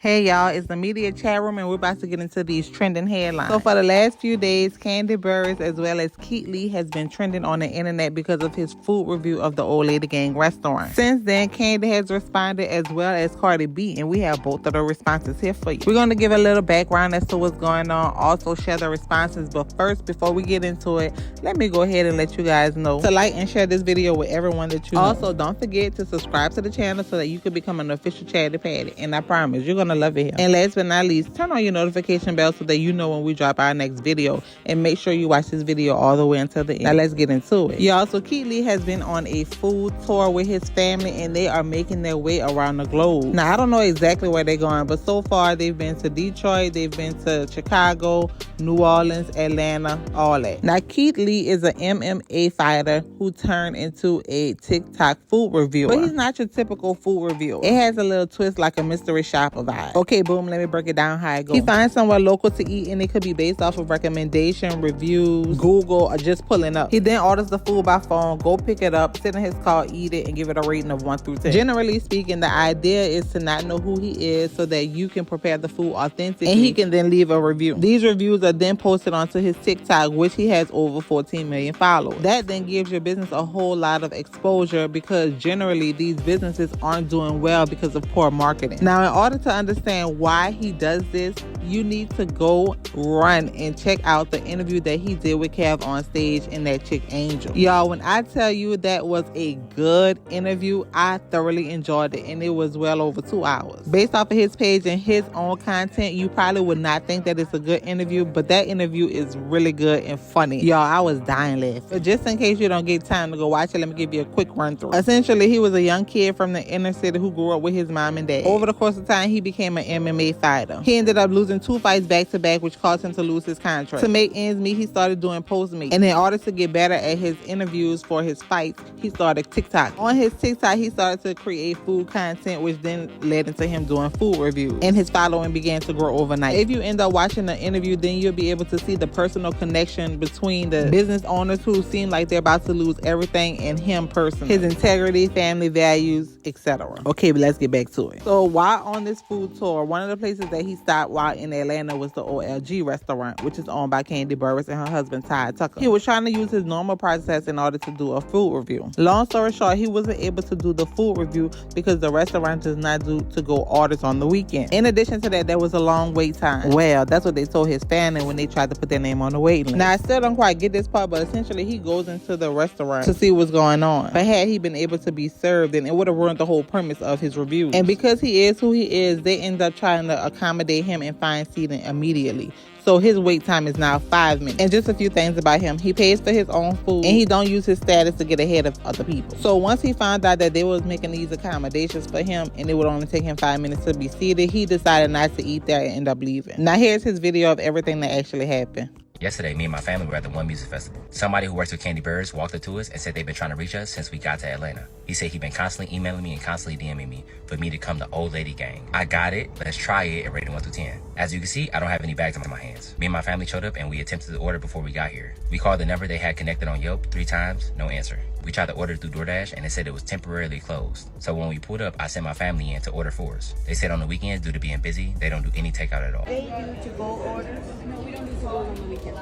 Hey y'all, it's the Media Chatroom and we're about to get into these trending headlines. So for the last few days, Kandi Burruss as well as Keith Lee has been trending on the internet because of his food review of the OLG Restaurant. Since then, Kandi has responded as well as Cardi B, and we have both of the responses here for you. We're going to give a little background as to what's going on, also share the responses, but first, before we get into it, let me go ahead and let you guys know to like and share this video with everyone that you know. Also, don't forget to subscribe to the channel so that you can become an official Chatty Patty, and I promise you're going to love it here. And last but not least, turn on your notification bell so that you know when we drop our next video, and make sure you watch this video all the way until the end. Now let's get into it. Y'all, so Keith Lee has been on a food tour with his family and they are making their way around the globe. Now I don't know exactly where they're going, but so far they've been to Detroit, they've been to Chicago, New Orleans, Atlanta, all that. Now Keith Lee is an MMA fighter who turned into a TikTok food reviewer, but he's not your typical food reviewer. It has a little twist like a mystery shopper vibe. Okay, boom, let me break it down how it goes. He finds somewhere local to eat, and it could be based off of recommendation, reviews, Google, or just pulling up. He then orders the food by phone, go pick it up, sit in his car, eat it, and give it a rating of 1 through 10. Generally speaking, the idea is to not know who he is so that you can prepare the food authentically, and he can then leave a review. These reviews are then posted onto his TikTok, which he has over 14 million followers. That then gives your business a whole lot of exposure, because generally these businesses aren't doing well because of poor marketing. Now, in order to understand why he does this, you need to go run and check out the interview that he did with KevOnStage and that chick Angel. Y'all, when I tell you that was a good interview, I thoroughly enjoyed it, and it was well over 2 hours. Based off of his page and his own content, you probably would not think that it's a good interview, but that interview is really good and funny. Y'all, I was dying laughing. But just in case you don't get time to go watch it, let me give you a quick run through. Essentially, he was a young kid from the inner city who grew up with his mom and dad. Over the course of time, he became an MMA fighter. He ended up losing 2 fights back to back, which caused him to lose his contract. To make ends meet, he started doing Postmates. And in order to get better at his interviews for his fights, he started TikTok. On his TikTok, he started to create food content, which then led into him doing food reviews. And his following began to grow overnight. If you end up watching the interview, then you'll be able to see the personal connection between the business owners who seem like they're about to lose everything and him personally. His integrity, family values, etc. Okay, but let's get back to it. So while on this food tour, one of the places that he stopped while in Atlanta was the OLG Restaurant, which is owned by Kandi Burress and her husband Ty Tucker. He was trying to use his normal process in order to do a food review. Long story short, he wasn't able to do the food review because the restaurant does not do to-go orders on the weekend. In addition to that, there was a long wait time. Well, that's what they told his family when they tried to put their name on the wait list. Now, I still don't quite get this part, but essentially he goes into the restaurant to see what's going on. But had he been able to be served, then it would have ruined the whole premise of his review. And because he is who he is, they end up trying to accommodate him and find seating immediately. So his wait time is now 5 minutes. And just a few things about him. He pays for his own food, and he don't use his status to get ahead of other people. So once he found out that they was making these accommodations for him and it would only take him 5 minutes to be seated, he decided not to eat there and end up leaving. Now here's his video of everything that actually happened. Yesterday, me and my family were at the One Music Festival. Somebody who works with Kandi Burress walked up to us and said they've been trying to reach us since we got to Atlanta. He said he'd been constantly emailing me and constantly DMing me for me to come to Old Lady Gang. I got it. Let's try it and rate it 1 through 10. As you can see, I don't have any bags in my hands. Me and my family showed up and we attempted to order before we got here. We called the number they had connected on Yelp 3 times, no answer. We tried to order through DoorDash and it said it was temporarily closed. So when we pulled up, I sent my family in to order for us. They said on the weekends, due to being busy, they don't do any takeout at all. They do to-go orders? No, we don't do to-go on the weekend.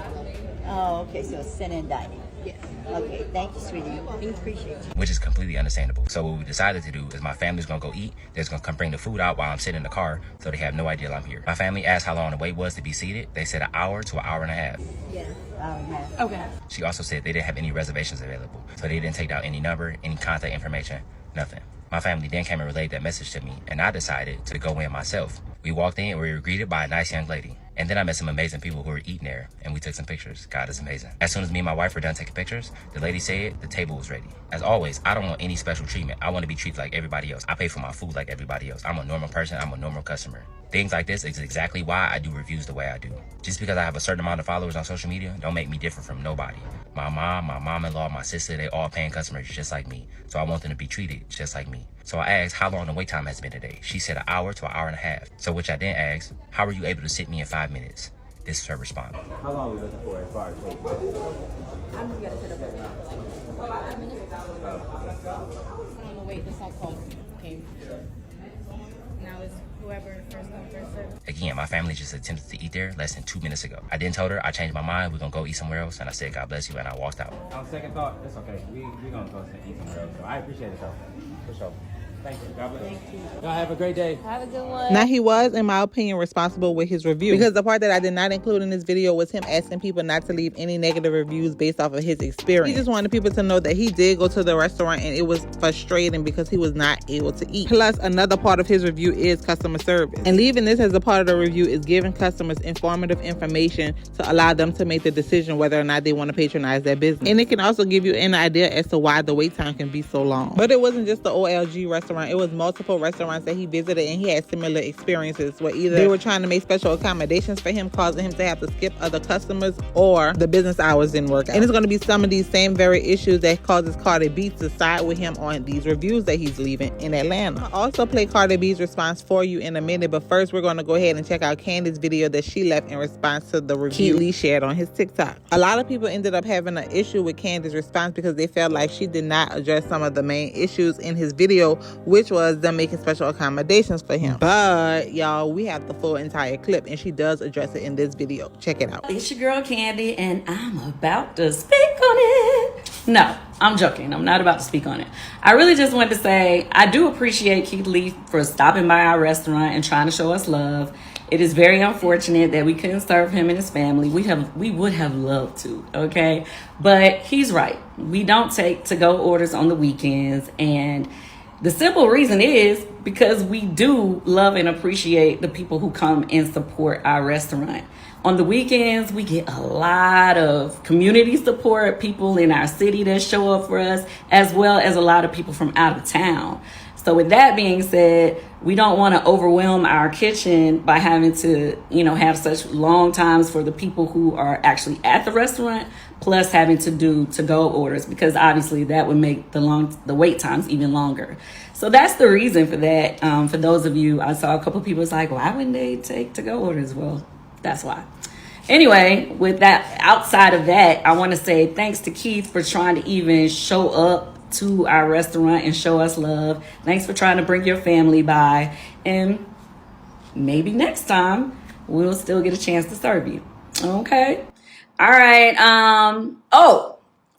Oh, okay, so send-in dining. Yes. Okay, thank you, sweetie. We appreciate you. Which is completely understandable. So what we decided to do is my family's gonna go eat. They're just gonna come bring the food out while I'm sitting in the car, so they have no idea I'm here. My family asked how long the wait was to be seated. They said 1 hour to 1.5 hours. Yeah, hour and a half. Okay. She also said they didn't have any reservations available, so they didn't take down any number, any contact information, nothing. My family then came and relayed that message to me, and I decided to go in myself. We walked in and we were greeted by a nice young lady. And then I met some amazing people who were eating there, and we took some pictures. God is amazing. As soon as me and my wife were done taking pictures, the lady said the table was ready. As always, I don't want any special treatment. I want to be treated like everybody else. I pay for my food like everybody else. I'm a normal person. I'm a normal customer. Things like this is exactly why I do reviews the way I do. Just because I have a certain amount of followers on social media don't make me different from nobody. My mom, my mom-in-law, my sister, they all paying customers just like me. So I want them to be treated just like me. So I asked how long the wait time has been today. She said 1 hour to 1.5 hours. So which I then asked, how were you able to sit me in 5 minutes? This is her response. How long are we looking for as far as wait? I'm just gonna sit up there. 5 minutes. I'm gonna wait. This all called came. Now it's whoever first come first serve. Again, my family just attempted to eat there less than 2 minutes ago. I then told her I changed my mind, we're gonna go eat somewhere else, and I said God bless you, and I walked out. On second thought, it's okay. We're gonna go eat somewhere else. So I appreciate it though. For sure. Thank you. God bless. Thank you. Y'all have a great day. Have a good one. Now, he was, in my opinion, responsible with his review, because the part that I did not include in this video was him asking people not to leave any negative reviews based off of his experience. He just wanted people to know that he did go to the restaurant and it was frustrating because he was not able to eat. Plus, another part of his review is customer service. And leaving this as a part of the review is giving customers informative information to allow them to make the decision whether or not they want to patronize their business. And it can also give you an idea as to why the wait time can be so long. But it wasn't just the OLG restaurant. It was multiple restaurants that he visited, and he had similar experiences where either they were trying to make special accommodations for him, causing him to have to skip other customers, or the business hours didn't work out. And it's going to be some of these same very issues that causes Cardi B to side with him on these reviews that he's leaving in Atlanta. I'll also play Cardi B's response for you in a minute, but first we're going to go ahead and check out Kandi's video that she left in response to the review Lee shared on his TikTok. A lot of people ended up having an issue with Kandi's response because they felt like she did not address some of the main issues in his video, which was them making special accommodations for him. But y'all, we have the full entire clip, and she does address it in this video. Check it out. It's your girl Kandi, and I'm about to speak on it. No, I'm joking. I'm not about to speak on it. I really just wanted to say I do appreciate Keith Lee for stopping by our restaurant and trying to show us love. It is very unfortunate that we couldn't serve him and his family. We would have loved to, okay? But he's right. We don't take to-go orders on the weekends, and the simple reason is because we do love and appreciate the people who come and support our restaurant. On the weekends, we get a lot of community support, people in our city that show up for us, as well as a lot of people from out of town. So with that being said, we don't want to overwhelm our kitchen by having to, have such long times for the people who are actually at the restaurant, plus having to do to-go orders, because obviously that would make the wait times even longer. So that's the reason for that. For those of you, I saw a couple people was like, why wouldn't they take to-go orders? Well, that's why. Anyway, with that, outside of that, I want to say thanks to Keith for trying to even show up to our restaurant and show us love. Thanks for trying to bring your family by, and maybe next time we'll still get a chance to serve you. Okay. All right.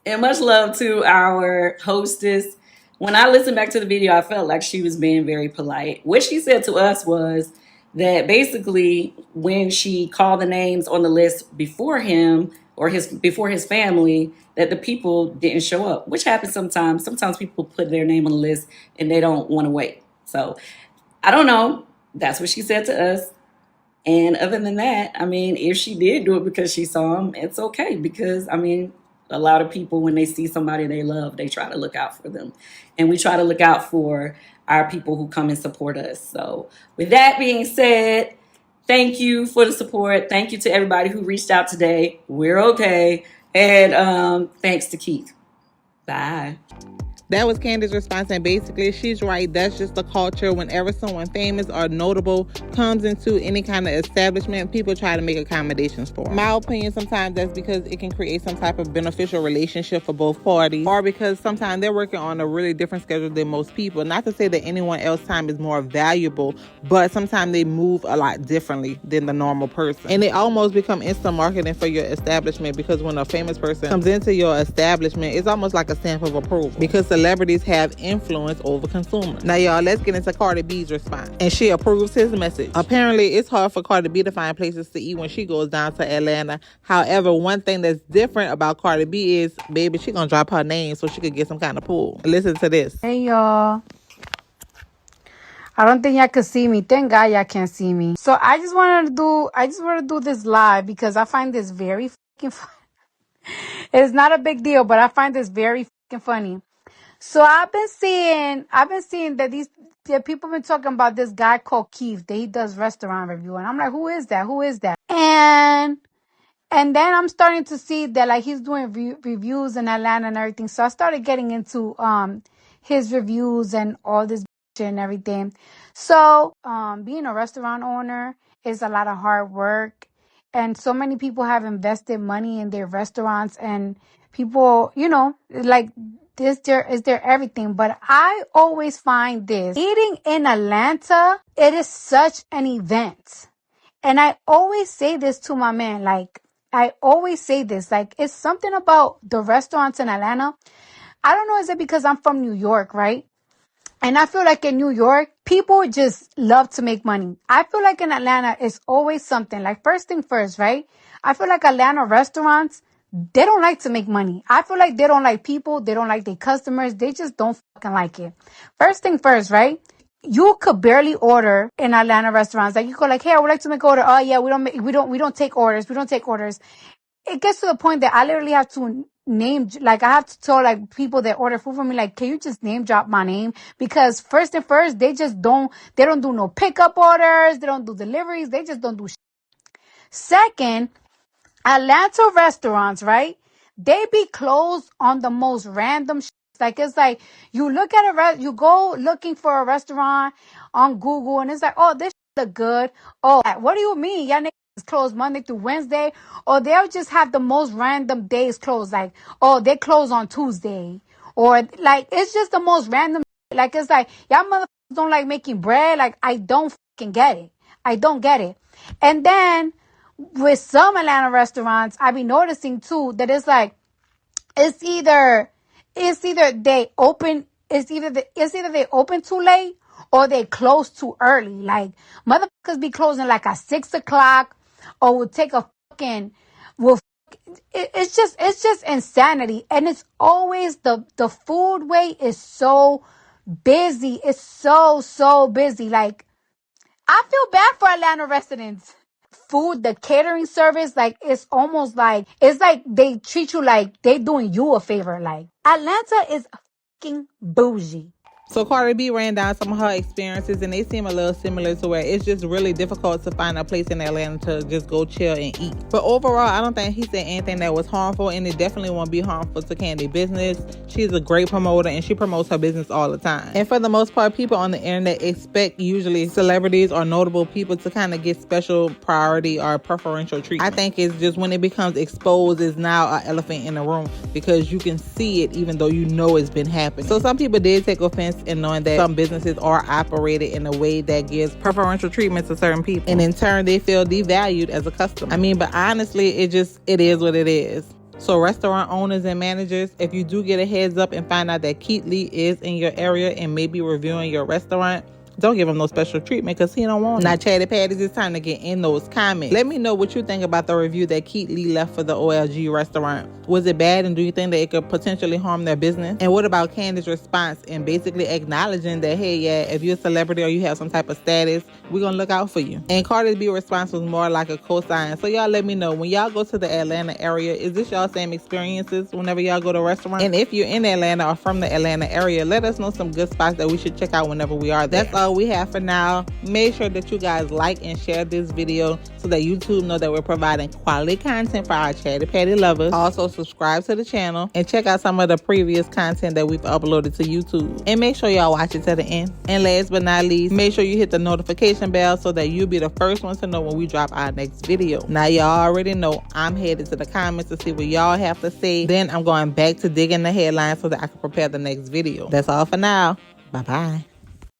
And much love to our hostess. When I listened back to the video, I felt like she was being very polite. What she said to us was that basically when she called the names on the list before him or before his family, that the people didn't show up, which happens sometimes. Sometimes people put their name on the list and they don't want to wait. So I don't know. That's what she said to us. And other than that, if she did do it because she saw him, it's okay. Because, a lot of people, when they see somebody they love, they try to look out for them. And we try to look out for our people who come and support us. So with that being said, thank you for the support. Thank you to everybody who reached out today. We're okay. And thanks to Keith. Bye. That was Kandi's response, and basically she's right. That's just the culture. Whenever someone famous or notable comes into any kind of establishment, people try to make accommodations for them. My opinion, sometimes that's because it can create some type of beneficial relationship for both parties, or because sometimes they're working on a really different schedule than most people. Not to say that anyone else's time is more valuable, but sometimes they move a lot differently than the normal person. And they almost become instant marketing for your establishment, because when a famous person comes into your establishment, it's almost like a stamp of approval, because celebrities have influence over consumers. Now, y'all, let's get into Cardi B's response. And she approves his message. Apparently, it's hard for Cardi B to find places to eat when she goes down to Atlanta. However, one thing that's different about Cardi B is, baby, she gonna drop her name so she could get some kind of pull. Listen to this. Hey, y'all. I don't think y'all could see me. Thank God y'all can't see me. So I just wanted to do this live because I find this very fucking funny. It's not a big deal, but I find this very fucking funny. So I've been seeing that people been talking about this guy called Keith, that he does restaurant review, and I'm like, who is that? And then I'm starting to see that like he's doing reviews in Atlanta and everything. So I started getting into his reviews and all this shit and everything. So being a restaurant owner is a lot of hard work, and so many people have invested money in their restaurants, and people, like there everything. But I always find this eating in Atlanta, it is such an event. And I always say this to my man, like, I always say this, like, it's something about the restaurants in Atlanta. I don't know, is it because I'm from New York, right? And I feel like in New York, people just love to make money. I feel like in Atlanta, it's always something. Like, first thing first, right? I feel like Atlanta restaurants, they don't like to make money. I feel like they don't like people. They don't like their customers. They just don't fucking like it. First thing first, right? You could barely order in Atlanta restaurants. Like, you go like, hey, I would like to make an order. Oh yeah, we don't take orders. We don't take orders. It gets to the point that I literally have to I have to tell like people that order food from me, like, can you just name drop my name? Because first and first, they don't do no pickup orders. They don't do deliveries. They just don't do shit. Second, Atlanta restaurants, right? They be closed on the most random shit. Like, it's like, you look at you go looking for a restaurant on Google and it's like, oh, this shit look good. Oh, what do you mean? Y'all niggas is closed Monday through Wednesday? Or they'll just have the most random days closed. Like, oh, they close on Tuesday. Or like, it's just the most random shit. Like, it's like, y'all motherfuckers don't like making bread. Like, I don't fucking get it. I don't get it. And then with some Atlanta restaurants, I be noticing too that it's like, it's either they open too late or they close too early. Like, motherfuckers be closing like at 6:00 or will take a fucking it's just insanity. And it's always the food wait is so busy. It's so busy. Like, I feel bad for Atlanta residents. Food, the catering service, like, it's almost like, it's like they treat you like they doing you a favor. Like, Atlanta is fucking bougie. So Cardi B ran down some of her experiences, and they seem a little similar to where it's just really difficult to find a place in Atlanta to just go chill and eat. But overall, I don't think he said anything that was harmful, and it definitely won't be harmful to Kandi business. She's a great promoter, and she promotes her business all the time. And for the most part, people on the internet expect usually celebrities or notable people to kind of get special priority or preferential treatment. I think it's just when it becomes exposed, is now an elephant in the room, because you can see it even though you know it's been happening. So some people did take offense in knowing that some businesses are operated in a way that gives preferential treatment to certain people, and in turn they feel devalued as a customer. I mean, but honestly, it is what it is. So restaurant owners and managers, if you do get a heads up and find out that Keith Lee is in your area and maybe reviewing your restaurant, don't give him no special treatment, because he don't want it. Now, Chatty Patties, it's time to get in those comments. Let me know what you think about the review that Keith Lee left for the OLG restaurant. Was it bad, and do you think that it could potentially harm their business? And what about Kandi's response and basically acknowledging that, hey, yeah, if you're a celebrity or you have some type of status, we're going to look out for you. And Cardi B's response was more like a cosign. So y'all let me know, when y'all go to the Atlanta area, is this y'all same experiences whenever y'all go to a restaurant? And if you're in Atlanta or from the Atlanta area, let us know some good spots that we should check out whenever we are there. That's all we have for now. Make sure that you guys like and share this video so that YouTube know that we're providing quality content for our Chatty Patty lovers. Also, subscribe to the channel and check out some of the previous content that we've uploaded to YouTube. And make sure y'all watch it to the end. And last but not least, make sure you hit the notification bell so that you'll be the first ones to know when we drop our next video. Now, y'all already know I'm headed to the comments to see what y'all have to say. Then I'm going back to digging the headlines so that I can prepare the next video. That's all for now. Bye-bye.